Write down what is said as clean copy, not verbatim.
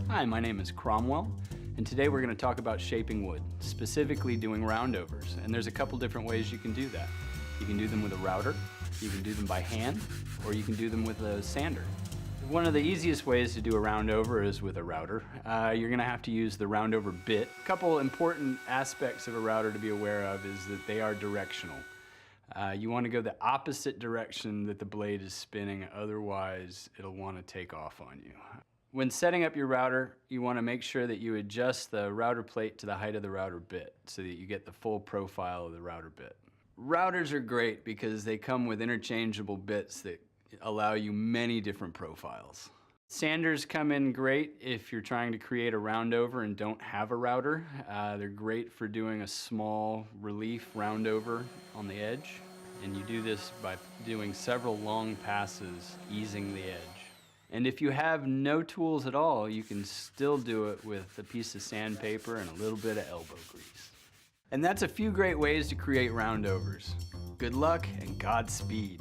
Hi, my name is Cromwell, and today we're going to talk about shaping wood, specifically doing roundovers. And there's a couple different ways you can do that. You can do them with a router, you can do them by hand, or you can do them with a sander. One of the easiest ways to do a roundover is with a router. You're going to have to use the roundover bit. A couple important aspects of a router to be aware of is that they are directional. You want to go the opposite direction that the blade is spinning, otherwise it'll want to take off on you. When setting up your router, you want to make sure that you adjust the router plate to the height of the router bit so that you get the full profile of the router bit. Routers are great because they come with interchangeable bits that allow you many different profiles. Sanders come in great if you're trying to create a roundover and don't have a router. They're great for doing a small relief roundover on the edge. And you do this by doing several long passes, easing the edge. And if you have no tools at all, you can still do it with a piece of sandpaper and a little bit of elbow grease. And that's a few great ways to create roundovers. Good luck and Godspeed.